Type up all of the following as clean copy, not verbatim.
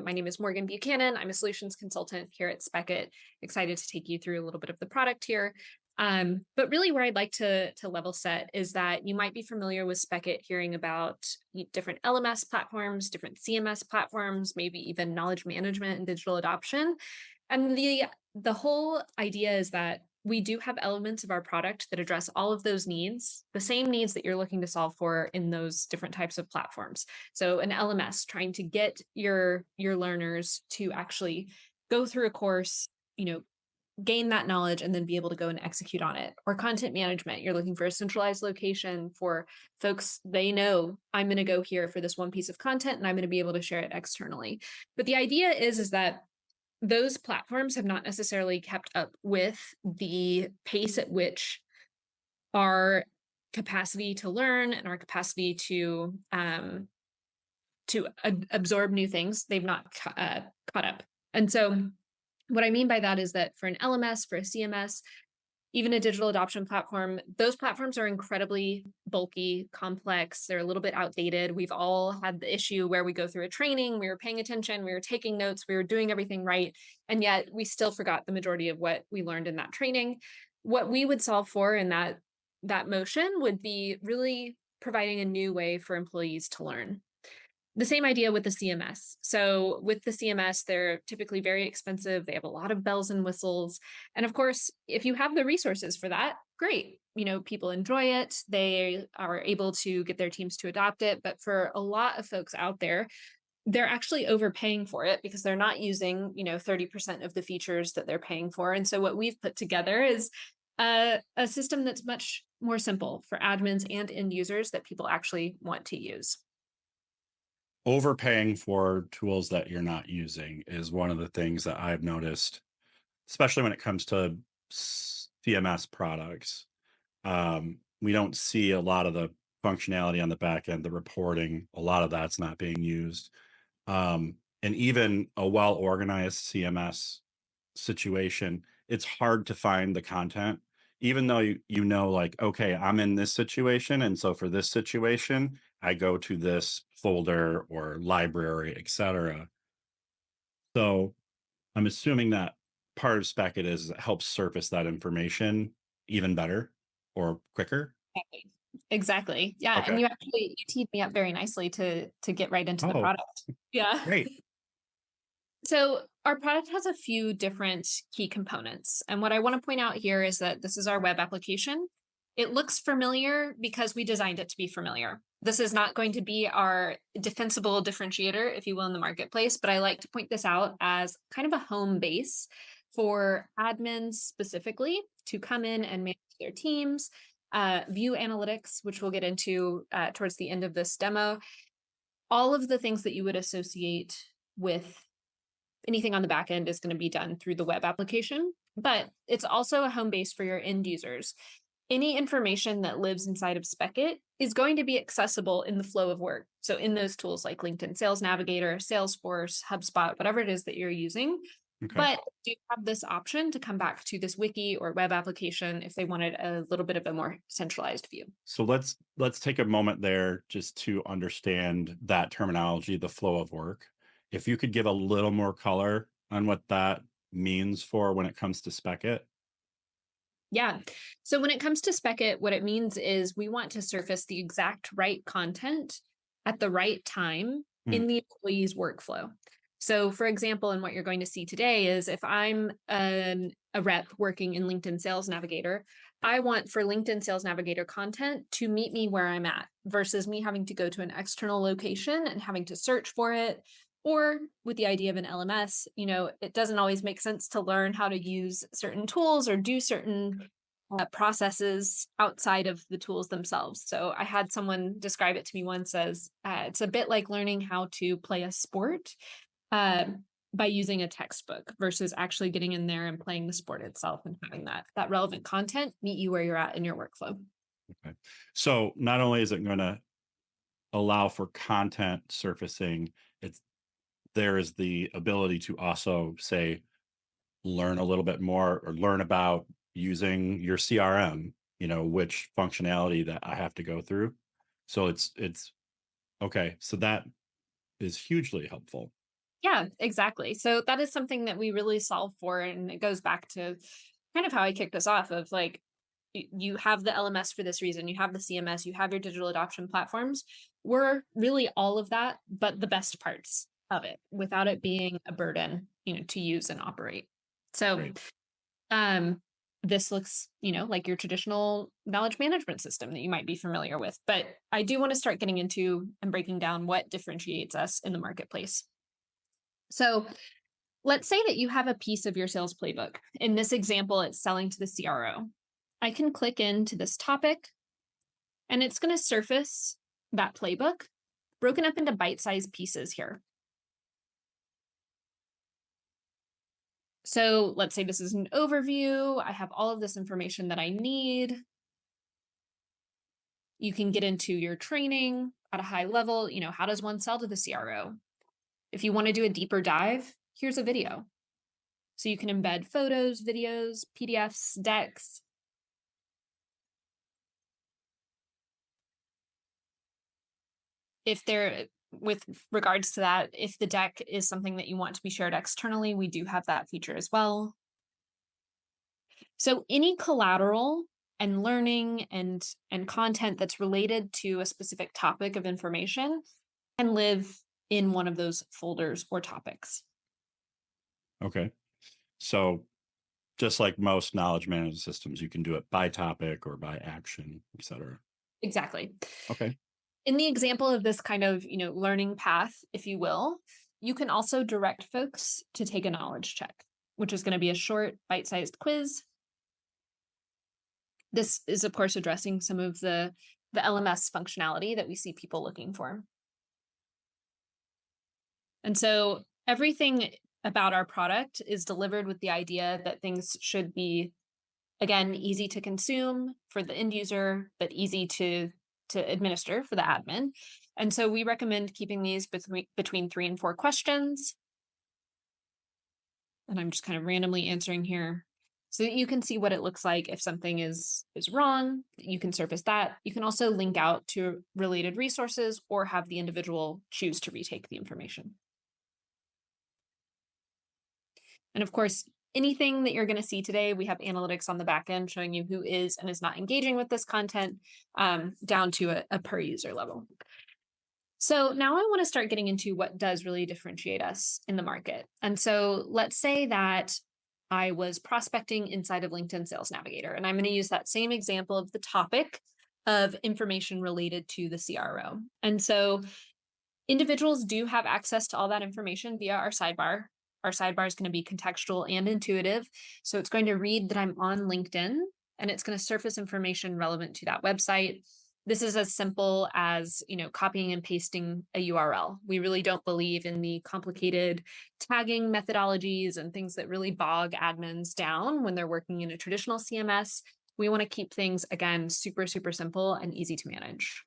My name is Morgan Buchanan. I'm a solutions consultant here at Spekit. Excited to take you through a little bit of the product here. But really where I'd like to level set is that you might be familiar with Spekit hearing about different LMS platforms, different CMS platforms, maybe even knowledge management and digital adoption. And the whole idea is that we do have elements of our product that address all of those needs, the same needs that you're looking to solve for in those different types of platforms. So an LMS trying to get your learners to actually go through a course, gain that knowledge and then be able to go and execute on it. Or content management, you're looking for a centralized location for folks, they know I'm going to go here for this one piece of content and I'm going to be able to share it externally. But the idea is that those platforms have not necessarily kept up with the pace at which our capacity to learn and our capacity to absorb new things, they've not caught up. And so what I mean by that is that for an LMS, for a CMS, even a digital adoption platform, those platforms are incredibly bulky, complex. They're a little bit outdated. We've all had the issue where we go through a training, we were paying attention, we were taking notes, we were doing everything right, and yet we still forgot the majority of what we learned in that training. What we would solve for in that motion would be really providing a new way for employees to learn. The same idea with the CMS. So with the CMS, they're typically very expensive. They have a lot of bells and whistles. And of course, if you have the resources for that, great. People enjoy it. They are able to get their teams to adopt it. But for a lot of folks out there, they're actually overpaying for it because they're not using, 30% of the features that they're paying for. And so what we've put together is a system that's much more simple for admins and end users that people actually want to use. Overpaying for tools that you're not using is one of the things that I've noticed, especially when it comes to CMS products. We don't see a lot of the functionality on the back end, the reporting, a lot of that's not being used. And even a well-organized CMS situation, it's hard to find the content, even though like, okay, I'm in this situation. And so for this situation, I go to this folder or library, etc. So I'm assuming that part of Spekit is it helps surface that information even better or quicker. Exactly. Yeah. Okay. And you teed me up very nicely to get right into the product. Yeah. Great. So our product has a few different key components. And what I want to point out here is that this is our web application. It looks familiar because we designed it to be familiar. This is not going to be our defensible differentiator, if you will, in the marketplace, but I like to point this out as kind of a home base for admins specifically to come in and manage their teams, view analytics, which we'll get into towards the end of this demo, all of the things that you would associate with anything on the back end is going to be done through the web application, but it's also a home base for your end users. Any information that lives inside of Spekit is going to be accessible in the flow of work. So in those tools like LinkedIn Sales Navigator, Salesforce, HubSpot, whatever it is that you're using. Okay. But do have this option to come back to this wiki or web application if they wanted a little bit of a more centralized view. So let's take a moment there just to understand that terminology, the flow of work. If you could give a little more color on what that means for when it comes to Spekit. Yeah. So when it comes to Spekit, what it means is we want to surface the exact right content at the right time in the employee's workflow. So for example, and what you're going to see today is if I'm a rep working in LinkedIn Sales Navigator, I want for LinkedIn Sales Navigator content to meet me where I'm at versus me having to go to an external location and having to search for it. Or with the idea of an LMS, it doesn't always make sense to learn how to use certain tools or do certain processes outside of the tools themselves. So I had someone describe it to me once as it's a bit like learning how to play a sport by using a textbook versus actually getting in there and playing the sport itself and having that relevant content meet you where you're at in your workflow. Okay. So not only is it going to allow for content surfacing, there is the ability to also say, learn a little bit more or learn about using your CRM, which functionality that I have to go through. So it's okay. So that is hugely helpful. Yeah, exactly. So that is something that we really solve for. And it goes back to kind of how I kicked us off of like, you have the LMS for this reason, you have the CMS, you have your digital adoption platforms. We're really all of that, but the best parts of it without it being a burden, to use and operate. So Right. um, this looks, like your traditional knowledge management system that you might be familiar with. But I do want to start getting into and breaking down what differentiates us in the marketplace. So let's say that you have a piece of your sales playbook. In this example, it's selling to the CRO. I can click into this topic and it's going to surface that playbook broken up into bite-sized pieces here. So let's say this is an overview. I have all of this information that I need. You can get into your training at a high level. How does one sell to the CRO? If you want to do a deeper dive, here's a video. So you can embed photos, videos, PDFs, decks. With regards to that, if the deck is something that you want to be shared externally, we do have that feature as well. So any collateral and learning and content that's related to a specific topic of information can live in one of those folders or topics. Okay. So just like most knowledge management systems, you can do it by topic or by action, etc. Exactly. Okay. In the example of this kind of, learning path, if you will, you can also direct folks to take a knowledge check, which is going to be a short, bite-sized quiz. This is, of course, addressing some of the LMS functionality that we see people looking for. And so everything about our product is delivered with the idea that things should be, again, easy to consume for the end user, but easy to administer for the admin. And so we recommend keeping these between 3 and 4 questions. And I'm just kind of randomly answering here so that you can see what it looks like if something is wrong. You can surface that. You can also link out to related resources or have the individual choose to retake the information. And of course, anything that you're going to see today, we have analytics on the back end showing you who is and is not engaging with this content, down to a per user level. So now I want to start getting into what does really differentiate us in the market. And so let's say that I was prospecting inside of LinkedIn Sales Navigator, and I'm going to use that same example of the topic of information related to the CRO. And so individuals do have access to all that information via our sidebar. Our sidebar is going to be contextual and intuitive. So it's going to read that I'm on LinkedIn and it's going to surface information relevant to that website. This is as simple as, copying and pasting a URL. We really don't believe in the complicated tagging methodologies and things that really bog admins down when they're working in a traditional CMS. We want to keep things, again, super, super simple and easy to manage.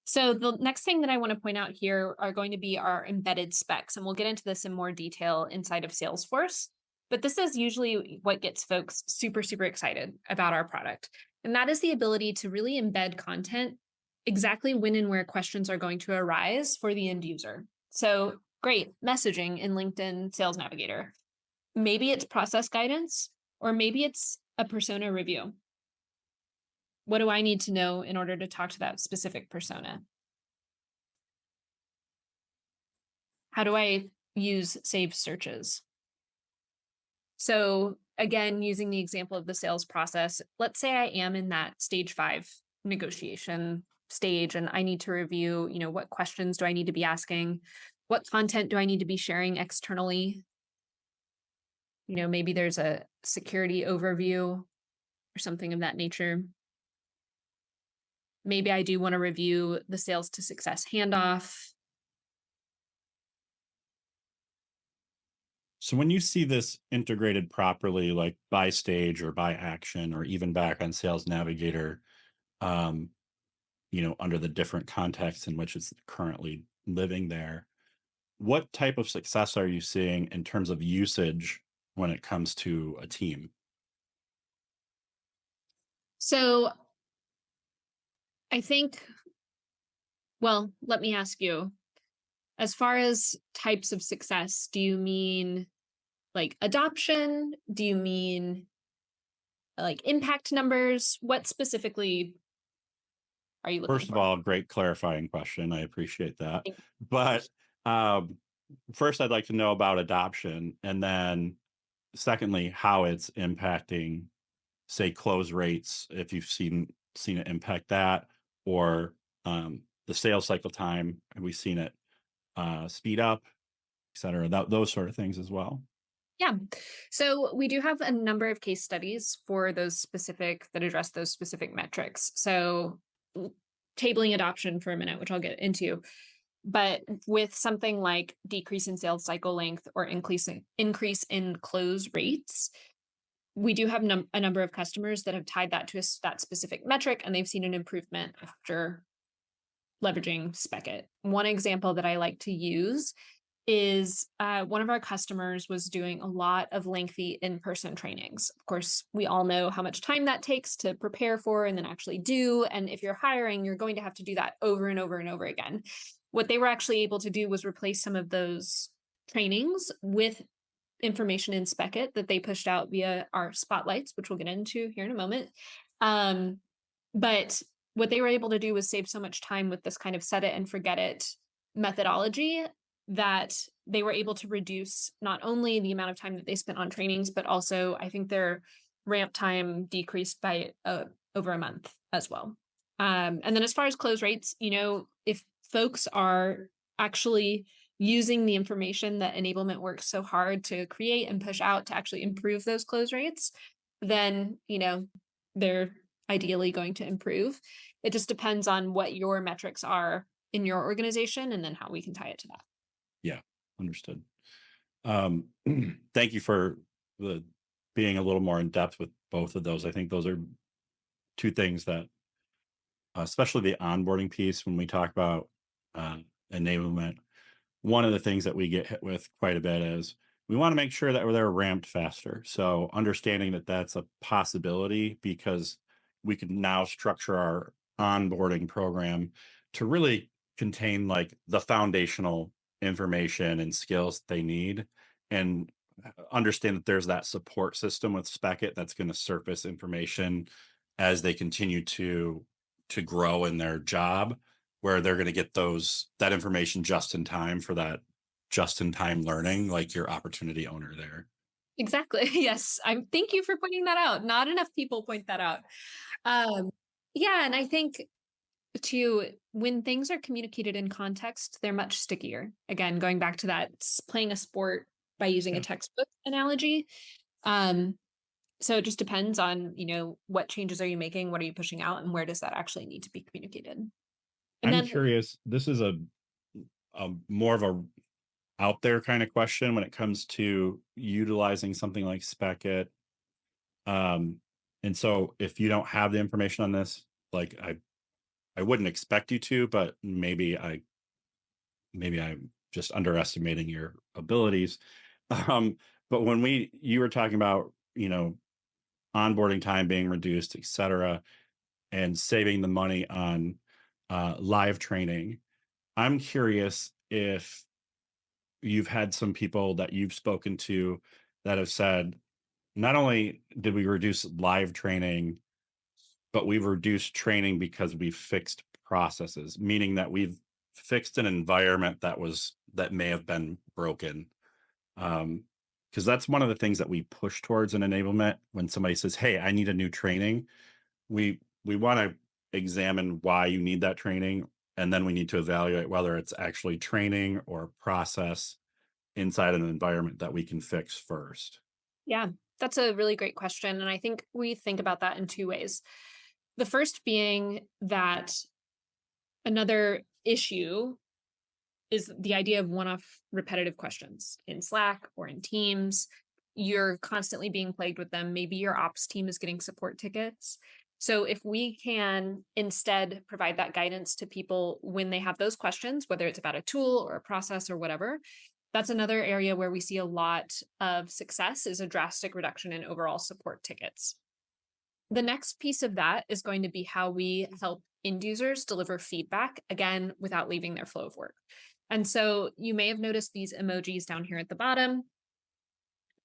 So the next thing that I want to point out here are going to be our embedded specs, and we'll get into this in more detail inside of Salesforce. But this is usually what gets folks super, super excited about our product. And that is the ability to really embed content exactly when and where questions are going to arise for the end user. So great, messaging in LinkedIn Sales Navigator. Maybe it's process guidance, or maybe it's a persona review. What do I need to know in order to talk to that specific persona? How do I use saved searches? So again, using the example of the sales process, let's say I am in that stage 5 negotiation stage and I need to review, what questions do I need to be asking? What content do I need to be sharing externally? Maybe there's a security overview or something of that nature. Maybe I do want to review the sales to success handoff. So when you see this integrated properly, like by stage or by action, or even back on Sales Navigator, um, under the different contexts in which it's currently living there, what type of success are you seeing in terms of usage when it comes to a team? So I think, well, let me ask you, As far as types of success, do you mean like adoption? Do you mean like impact numbers? What specifically are you looking First of for? all, great clarifying question. I appreciate that. But um, first, I'd like to know about adoption, and then secondly, how it's impacting, say, close rates, if you've seen it impact that, or the sales cycle time. Have we seen it speed up, et cetera? Those sort of things as well. Yeah. So we do have a number of case studies for those specific that address those specific metrics. So tabling adoption for a minute, which I'll get into. But with something like decrease in sales cycle length or increase in close rates, we do have a number of customers that have tied that to that specific metric, and they've seen an improvement after leveraging Spekit. One example that I like to use is one of our customers was doing a lot of lengthy in-person trainings. Of course, we all know how much time that takes to prepare for and then actually do. And if you're hiring, you're going to have to do that over and over and over again. What they were actually able to do was replace some of those trainings with information in Spekit that they pushed out via our spotlights, which we'll get into here in a moment. But what they were able to do was save so much time with this kind of set it and forget it methodology that they were able to reduce not only the amount of time that they spent on trainings, but also I think their ramp time decreased by over a month as well. And then as far as close rates, if folks are actually using the information that Enablement works so hard to create and push out to actually improve those close rates, then, they're ideally going to improve. It just depends on what your metrics are in your organization and then how we can tie it to that. Yeah, understood. Thank you for the being a little more in depth with both of those. I think those are two things that, especially the onboarding piece, when we talk about enablement, one of the things that we get hit with quite a bit is we want to make sure that they're ramped faster. So understanding that that's a possibility, because we can now structure our onboarding program to really contain like the foundational information and skills they need, and understand that there's that support system with Spekit that's going to surface information as they continue to grow in their job, where they're going to get that information just in time for that just in time learning, like your opportunity owner there. Exactly. Yes. Thank you for pointing that out. Not enough people point that out. Yeah. And I think too, when things are communicated in context, they're much stickier. Again, going back to that playing a sport by using a Yeah. textbook analogy. So it just depends on, what changes are you making? What are you pushing out? And where does that actually need to be communicated? And I'm then, curious, this is a more of a out there kind of question when it comes to utilizing something like Spekit. Um, and so if you don't have the information on this, like I wouldn't expect you to, but maybe I'm just underestimating your abilities. Um, but when you were talking about, onboarding time being reduced, et cetera, and saving the money on live training, I'm curious if you've had some people that you've spoken to that have said, not only did we reduce live training, but we've reduced training because we've fixed processes, meaning that we've fixed an environment that may have been broken. Because that's one of the things that we push towards in enablement. When somebody says, hey, I need a new training, we want to examine why you need that training, and then we need to evaluate whether it's actually training or process inside an environment that we can fix first. yeah, that's a really great question. And I think we think about that in two ways. The first being that another issue is the idea of one-off repetitive questions in Slack or in Teams. You're constantly being plagued with them. Maybe your ops team is getting support tickets. So if we can instead provide that guidance to people when they have those questions, whether it's about a tool or a process or whatever, that's another area where we see a lot of success, is a drastic reduction in overall support tickets. The next piece of that is going to be how we help end users deliver feedback, again, without leaving their flow of work. And so you may have noticed these emojis down here at the bottom.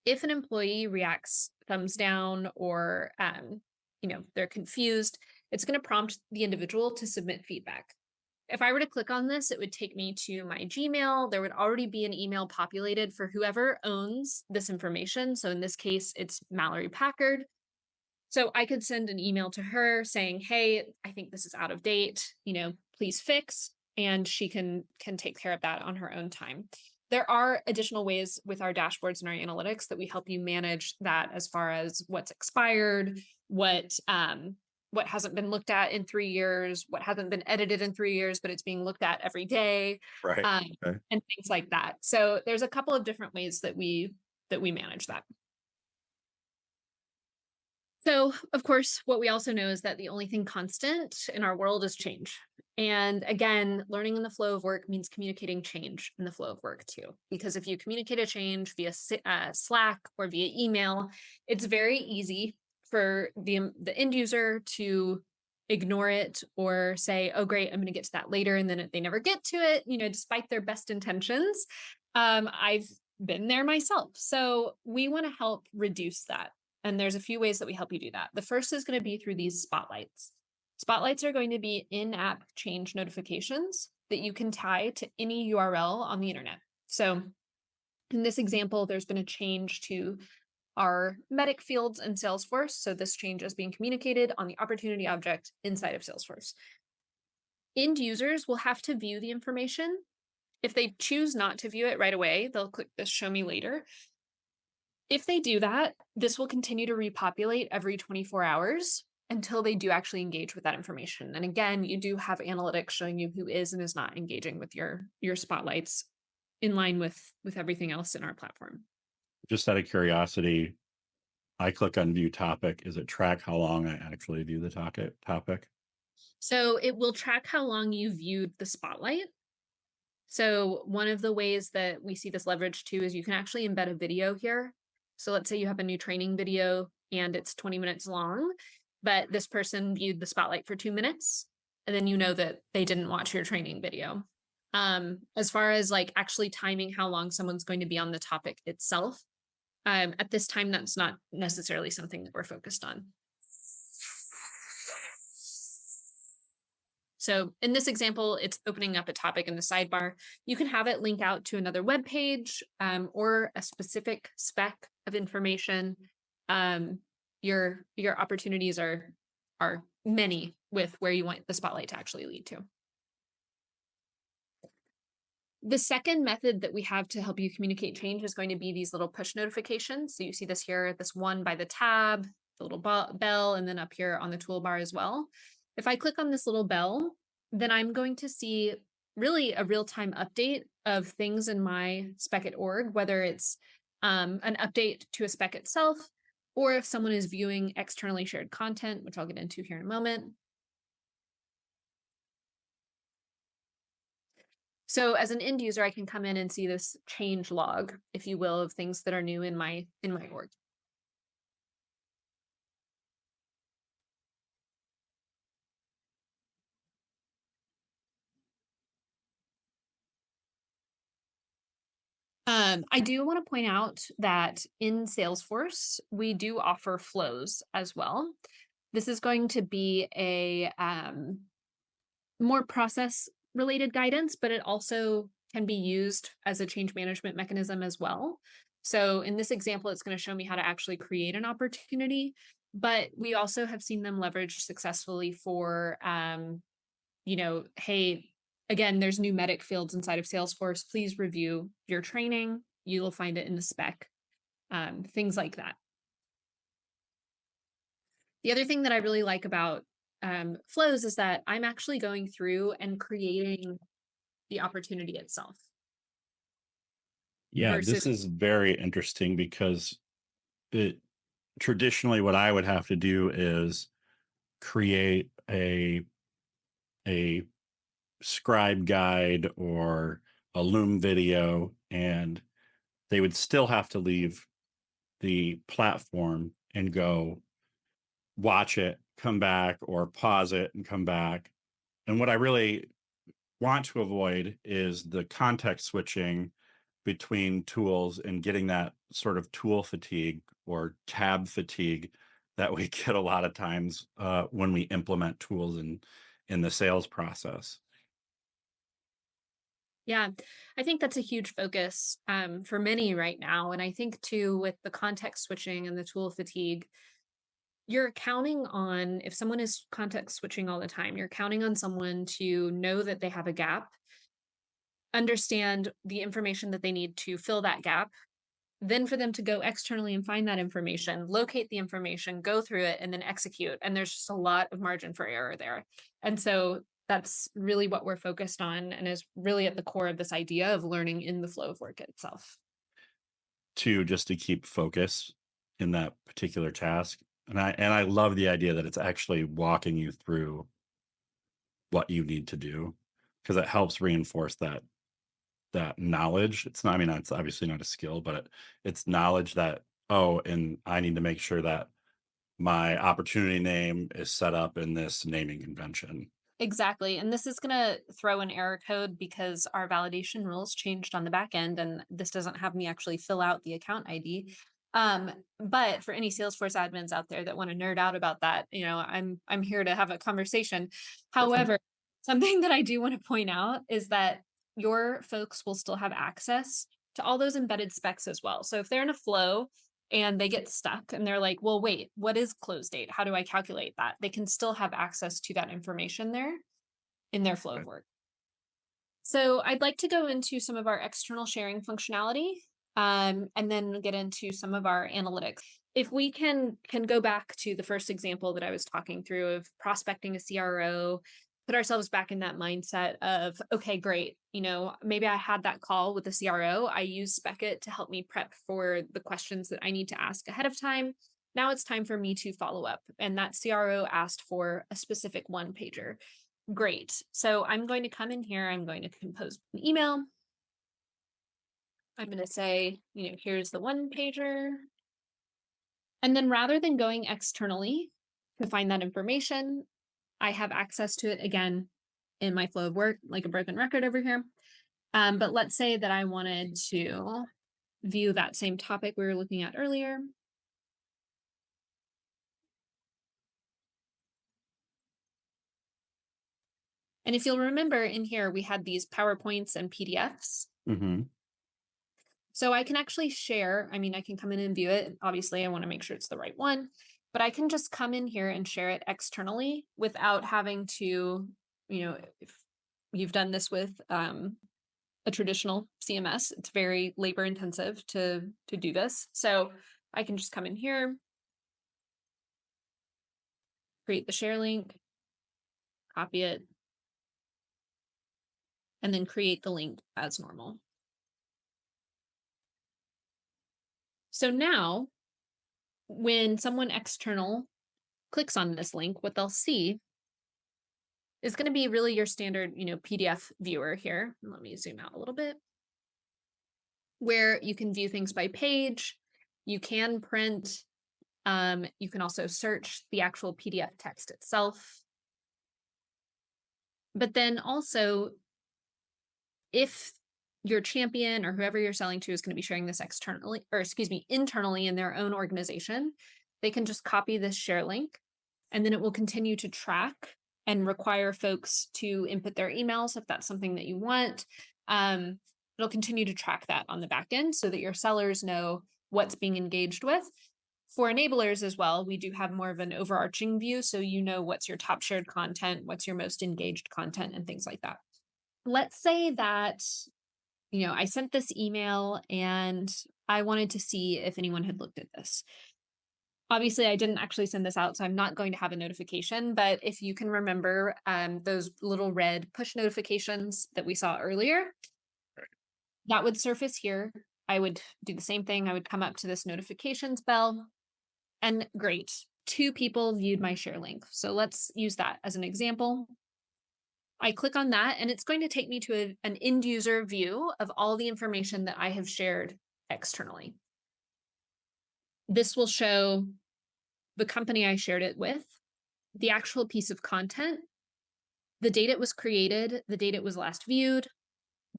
If an employee reacts thumbs down or they're confused, it's going to prompt the individual to submit feedback. If I were to click on this, it would take me to my Gmail. There would already be an email populated for whoever owns this information. So in this case, it's Mallory Packard. So I could send an email to her saying, hey, I think this is out of date, please fix. And she can take care of that on her own time. There are additional ways with our dashboards and our analytics that we help you manage that, as far as what's expired, what hasn't been looked at in 3 years, what hasn't been edited in 3 years, but it's being looked at every day, Right. Okay. and things like that. So there's a couple of different ways that we manage that. So, of course, what we also know is that the only thing constant in our world is change. And again, learning in the flow of work means communicating change in the flow of work too. Because if you communicate a change via Slack or via email, it's very easy for the end user to ignore it or say, oh, great, I'm going to get to that later. And then they never get to it, despite their best intentions. I've been there myself. So we want to help reduce that. And there's a few ways that we help you do that. The first is going to be through these spotlights. Spotlights are going to be in-app change notifications that you can tie to any URL on the internet. So in this example, there's been a change to our medic fields in Salesforce. So this change is being communicated on the opportunity object inside of Salesforce. End users will have to view the information. If they choose not to view it right away, they'll click this show me later. If they do that, this will continue to repopulate every 24 hours until they do actually engage with that information. And again, you do have analytics showing you who is and is not engaging with your spotlights, in line with everything else in our platform. Just out of curiosity, I click on view topic. Is it track how long I actually view the topic? So it will track how long you viewed the spotlight. So one of the ways that we see this leverage too is you can actually embed a video here. So let's say you have a new training video and it's 20 minutes long, but this person viewed the spotlight for 2 minutes, and then you know that they didn't watch your training video. As far as like actually timing how long someone's going to be on the topic itself, at this time, that's not necessarily something that we're focused on. So in this example, it's opening up a topic in the sidebar. You can have it link out to another web page or a specific spec of information. Your opportunities are many with where you want the spotlight to actually lead to. The second method that we have to help you communicate change is going to be these little push notifications. So you see this here, this one by the tab, the little bell, and then up here on the toolbar as well. If I click on this little bell, then I'm going to see really a real-time update of things in my Spekit org, whether it's an update to a spec itself, or if someone is viewing externally shared content, which I'll get into here in a moment. So as an end user, I can come in and see this change log, if you will, of things that are new in my org. I do want to point out that in Salesforce, we do offer flows as well. This is going to be a more process-related guidance, but it also can be used as a change management mechanism as well. So in this example, it's going to show me how to actually create an opportunity, but we also have seen them leveraged successfully for, hey, again, there's new medic fields inside of Salesforce. Please review your training. You will find it in the spec, things like that. The other thing that I really like about flows is that I'm actually going through and creating the opportunity itself. Yeah, this is very interesting because traditionally what I would have to do is create a scribe guide or a Loom video, and they would still have to leave the platform and go watch it, come back, or pause it and come back. And what I really want to avoid is the context switching between tools and getting that sort of tool fatigue or tab fatigue that we get a lot of times when we implement tools in the sales process. Yeah, I think that's a huge focus for many right now. And I think too, with the context switching and the tool fatigue, you're counting on, if someone is context switching all the time, you're counting on someone to know that they have a gap, understand the information that they need to fill that gap, then for them to go externally and find that information, locate the information, go through it, and then execute. And there's just a lot of margin for error there. And so that's really what we're focused on and is really at the core of this idea of learning in the flow of work itself. Just to keep focus in that particular task. And I love the idea that it's actually walking you through what you need to do, because it helps reinforce that knowledge. It's not, I mean, it's obviously not a skill, but it's knowledge that, oh, and I need to make sure that my opportunity name is set up in this naming convention. Exactly. And this is going to throw an error code because our validation rules changed on the back end, and this doesn't have me actually fill out the account ID. But for any Salesforce admins out there that want to nerd out about that, I'm here to have a conversation. However, something that I do want to point out is that your folks will still have access to all those embedded specs as well. So if they're in a flow and they get stuck and they're like, well, wait, what is close date? How do I calculate that? They can still have access to that information there in their flow of work. So I'd like to go into some of our external sharing functionality, and then get into some of our analytics. If we can go back to the first example that I was talking through of prospecting a CRO, put ourselves back in that mindset of, okay, great. Maybe I had that call with the CRO. I use Spekit to help me prep for the questions that I need to ask ahead of time. Now it's time for me to follow up. And that CRO asked for a specific one pager. Great. So I'm going to come in here. I'm going to compose an email. I'm going to say, here's the one pager. And then rather than going externally to find that information, I have access to it again in my flow of work, like a broken record over here. But let's say that I wanted to view that same topic we were looking at earlier. And if you'll remember in here, we had these PowerPoints and PDFs. Mm-hmm. So I can actually share, I can come in and view it. Obviously, I want to make sure it's the right one, but I can just come in here and share it externally without having to, if you've done this with a traditional CMS, it's very labor intensive to do this. So I can just come in here, create the share link, copy it, and then create the link as normal. So now when someone external clicks on this link, what they'll see is going to be really your standard, PDF viewer here. Let me zoom out a little bit, where you can view things by page. You can print. You can also search the actual PDF text itself. But then also, if your champion or whoever you're selling to is going to be sharing this internally in their own organization, they can just copy this share link, and then it will continue to track and require folks to input their emails if that's something that you want. It'll continue to track that on the back end so that your sellers know what's being engaged with. For enablers as well, we do have more of an overarching view, so what's your top shared content, what's your most engaged content, and things like that. Let's say that I sent this email and I wanted to see if anyone had looked at this. Obviously, I didn't actually send this out, so I'm not going to have a notification. But if you can remember those little red push notifications that we saw earlier, that would surface here. I would do the same thing. I would come up to this notifications bell, and great, 2 people viewed my share link. So let's use that as an example. I click on that, and it's going to take me to an end user view of all the information that I have shared externally. This will show the company I shared it with, the actual piece of content, the date it was created, the date it was last viewed,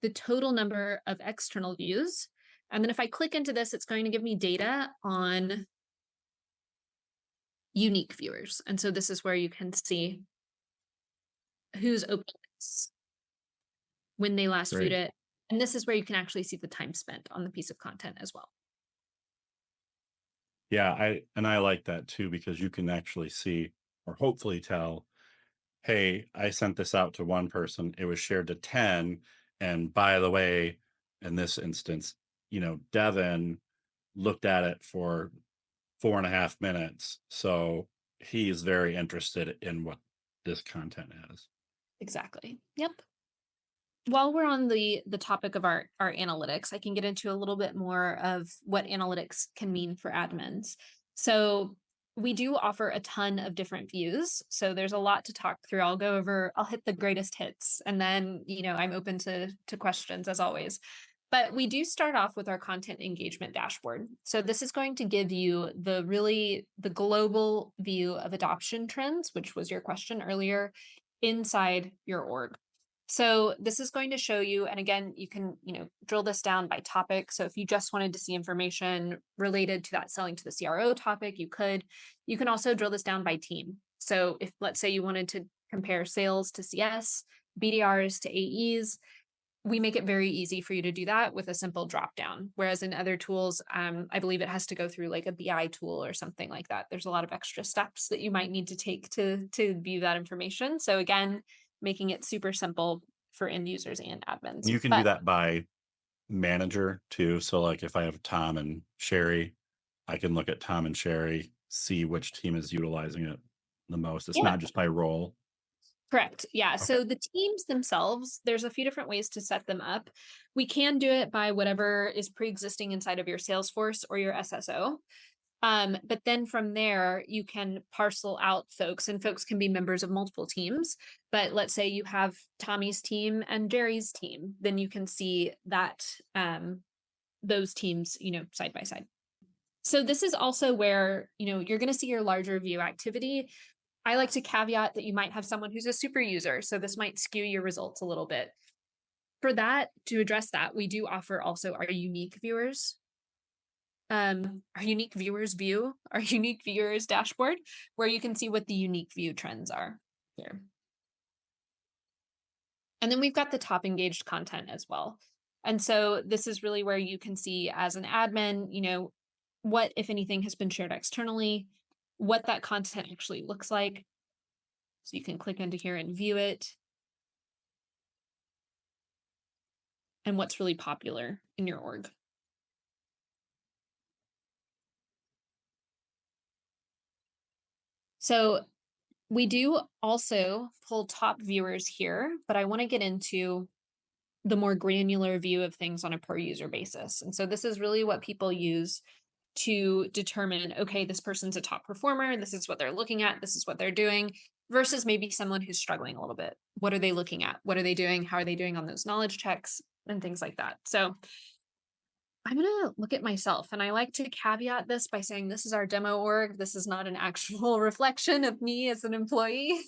the total number of external views. And then if I click into this, it's going to give me data on unique viewers. And so this is where you can see who's opened this, when they last viewed it. And this is where you can actually see the time spent on the piece of content as well. Yeah, I like that too, because you can actually see, or hopefully tell, hey, I sent this out to one person, it was shared to 10. And by the way, in this instance, Devin looked at it for 4.5 minutes. So he's very interested in what this content is. Exactly. Yep. While we're on the topic of our analytics, I can get into a little bit more of what analytics can mean for admins. So we do offer a ton of different views. So there's a lot to talk through. I'll hit the greatest hits, and then, I'm open to questions as always. But we do start off with our content engagement dashboard. So this is going to give you the global view of adoption trends, which was your question earlier, inside your org. So this is going to show you, and again, you can, drill this down by topic. So if you just wanted to see information related to that selling to the CRO topic, you could. You can also drill this down by team. So if, let's say, you wanted to compare sales to CS, BDRs to AEs, we make it very easy for you to do that with a simple drop down. Whereas in other tools, I believe it has to go through like a BI tool or something like that. There's a lot of extra steps that you might need to take to view that information. So again, making it super simple for end users and admins. You can do that by manager too. So like if I have Tom and Sherry, I can look at Tom and Sherry, see which team is utilizing it the most. It's not just by role. Correct. Yeah. Okay. So the teams themselves, there's a few different ways to set them up. We can do it by whatever is pre-existing inside of your Salesforce or your SSO. But then from there, you can parcel out folks, and folks can be members of multiple teams. But let's say you have Tommy's team and Jerry's team, then you can see that those teams, side by side. So this is also where, you're going to see your larger view activity. I like to caveat that you might have someone who's a super user, so this might skew your results a little bit. For that, to address that, we do offer also our unique viewers. Our unique viewers view, our unique viewers dashboard, where you can see what the unique view trends are here. And then we've got the top engaged content as well. And so this is really where you can see as an admin, what, if anything, has been shared externally, what that content actually looks like. So you can click into here and view it. And what's really popular in your org. So we do also pull top viewers here, but I want to get into the more granular view of things on a per user basis. And so this is really what people use to determine, okay, this person's a top performer, this is what they're looking at, this is what they're doing, versus maybe someone who's struggling a little bit. What are they looking at? What are they doing? How are they doing on those knowledge checks and things like that? So I'm going to look at myself, and I like to caveat this by saying this is our demo org. This is not an actual reflection of me as an employee,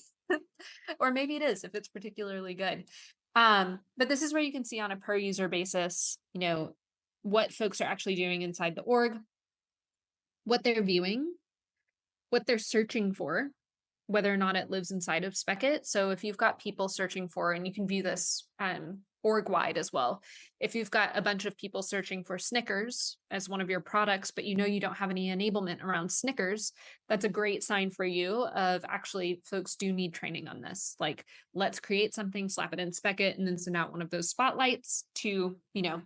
or maybe it is if it's particularly good. But this is where you can see on a per user basis, what folks are actually doing inside the org, what they're viewing, what they're searching for, whether or not it lives inside of Spekit. So if you've got people searching for, and you can view this org-wide as well. If you've got a bunch of people searching for Snickers as one of your products, but you don't have any enablement around Snickers, that's a great sign for you of actually folks do need training on this. Like, let's create something, slap it in Spekit, and then send out one of those spotlights to,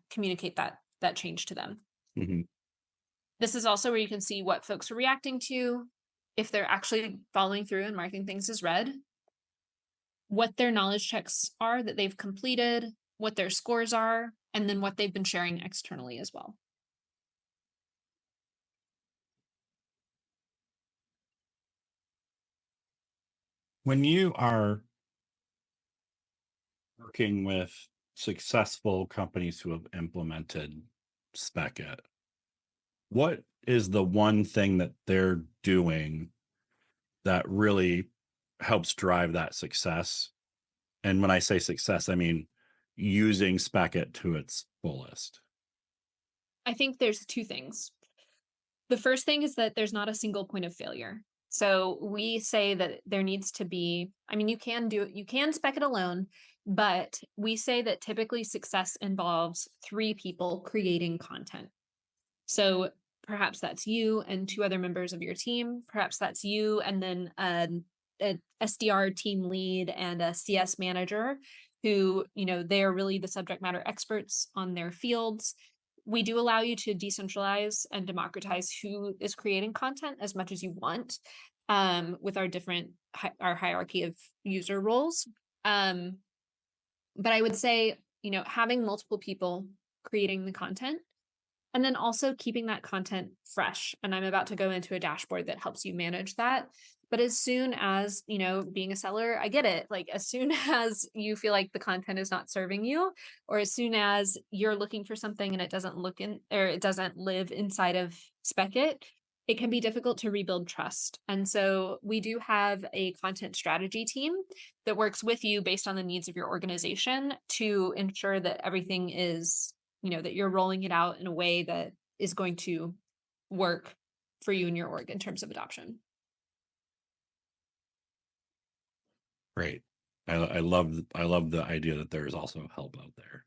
communicate that change to them. Mm-hmm. This is also where you can see what folks are reacting to, if they're actually following through and marking things as read, what their knowledge checks are that they've completed, what their scores are, and then what they've been sharing externally as well. When you are working with successful companies who have implemented Spekit, what is the one thing that they're doing that really helps drive that success And when I say success, I mean using Spekit to its fullest. I think there's two things. The first thing is that there's not a single point of failure. So we say that there needs to be, I mean, you can spec it alone, but we say that typically success involves three people creating content. So perhaps that's you and two other members of your team. Perhaps that's you and then a SDR team lead and a CS manager who, they're really the subject matter experts on their fields. We do allow you to decentralize and democratize who is creating content as much as you want, with our hierarchy of user roles. But I would say, having multiple people creating the content and then also keeping that content fresh. And I'm about to go into a dashboard that helps you manage that. But as soon as, being a seller, I get it. Like as soon as you feel like the content is not serving you, or as soon as you're looking for something and it doesn't live inside of Spekit, it can be difficult to rebuild trust. And so we do have a content strategy team that works with you based on the needs of your organization to ensure that everything is, that you're rolling it out in a way that is going to work for you and your org in terms of adoption. Great. I love the idea that there is also help out there.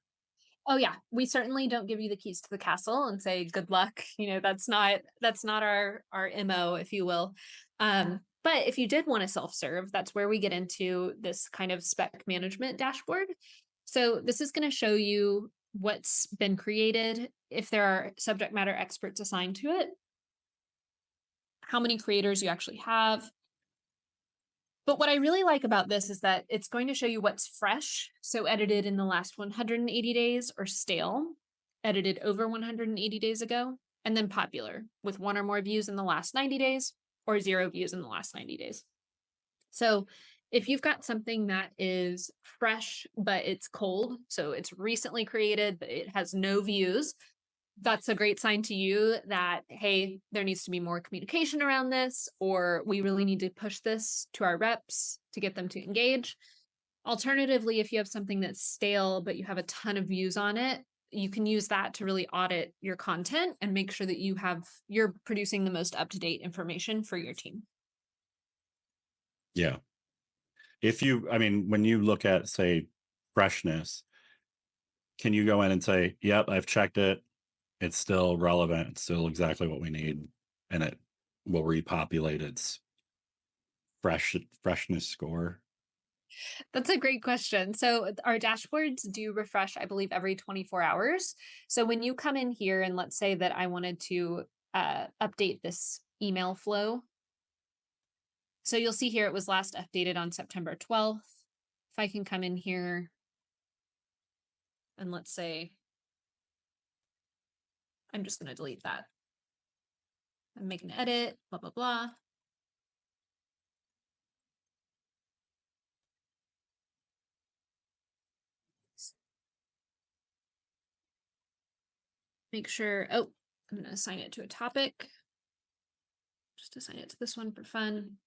Oh yeah, we certainly don't give you the keys to the castle and say good luck. That's not our MO, if you will. But if you did want to self-serve, that's where we get into this kind of spec management dashboard. So this is going to show you what's been created, if there are subject matter experts assigned to it, how many creators you actually have. But what I really like about this is that it's going to show you what's fresh, so edited in the last 180 days, or stale, edited over 180 days ago, and then popular, with one or more views in the last 90 days, or 0 views in the last 90 days. So if you've got something that is fresh, but it's cold, so it's recently created, but it has no views, that's a great sign to you that, hey, there needs to be more communication around this, or we really need to push this to our reps to get them to engage. Alternatively, if you have something that's stale, but you have a ton of views on it, you can use that to really audit your content and make sure that you're producing the most up-to-date information for your team. Yeah. When you look at, say, freshness, can you go in and say, yep, I've checked it. It's still relevant. It's still exactly what we need. And it will repopulate its freshness score. That's a great question. So our dashboards do refresh, I believe, every 24 hours. So when you come in here and let's say that I wanted to update this email flow. So you'll see here it was last updated on September 12th. If I can come in here and let's say, I'm just going to delete that and make an edit, blah, blah, blah. Make sure, I'm going to assign it to a topic. Just assign it to this one for fun.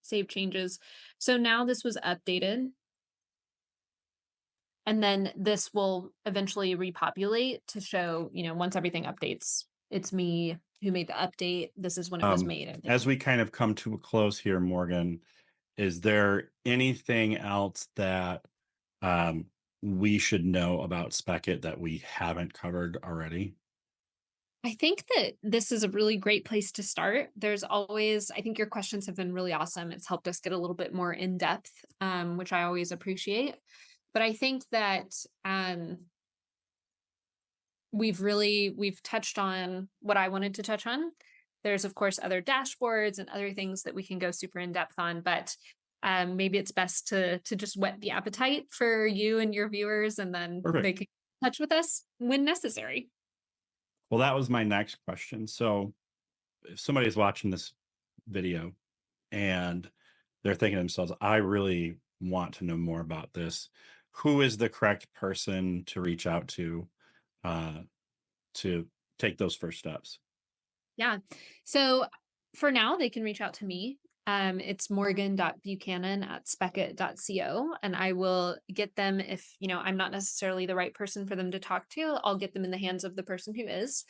Save changes. So now this was updated. And then this will eventually repopulate to show, once everything updates, it's me who made the update. This is when it was made. As we kind of come to a close here, Morgan, is there anything else that we should know about Spekit that we haven't covered already? I think that this is a really great place to start. I think your questions have been really awesome. It's helped us get a little bit more in depth, which I always appreciate. But I think that we've touched on what I wanted to touch on. There's of course other dashboards and other things that we can go super in depth on, but maybe it's best to just whet the appetite for you and your viewers, and then Perfect. they can touch with us when necessary. Well, that was my next question. So if somebody's watching this video and they're thinking to themselves, I really want to know more about this, who is the correct person to reach out to take those first steps? Yeah. So for now, they can reach out to me. It's morgan.buchanan@spekit.co. And I will get them if, I'm not necessarily the right person for them to talk to, I'll get them in the hands of the person who is.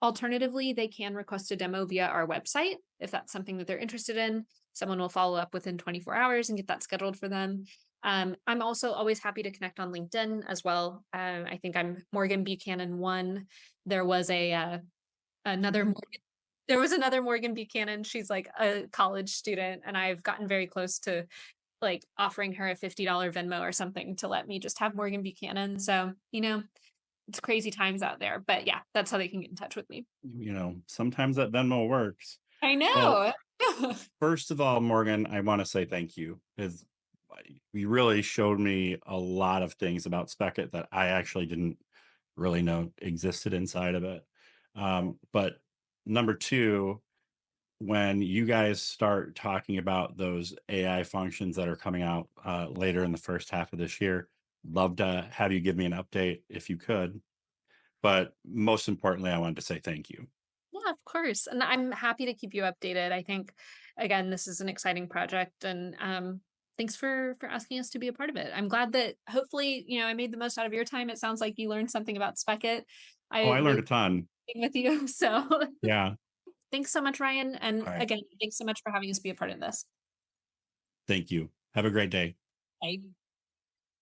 Alternatively, they can request a demo via our website if that's something that they're interested in. Someone will follow up within 24 hours and get that scheduled for them. I'm also always happy to connect on LinkedIn as well. I think I'm Morgan Buchanan one. There was another Morgan, there was another Morgan Buchanan. She's like a college student, and I've gotten very close to like offering her a $50 Venmo or something to let me just have Morgan Buchanan. So, it's crazy times out there. But yeah, that's how they can get in touch with me. Sometimes that Venmo works. I Well, know. first of all, Morgan, I want to say thank you, because you really showed me a lot of things about Speckit that I actually didn't really know existed inside of it. But number two, when you guys start talking about those AI functions that are coming out later in the first half of this year, love to have you give me an update if you could. But most importantly, I wanted to say thank you. Yeah, of course. And I'm happy to keep you updated. I think again, this is an exciting project, and thanks for asking us to be a part of it. I'm glad that hopefully, I made the most out of your time. It sounds like you learned something about Speckit. Oh, I I learned really a ton. being with you. So Yeah. thanks so much, Ryan. And All right. again, thanks so much for having us be a part of this. Thank you. Have a great day. Bye.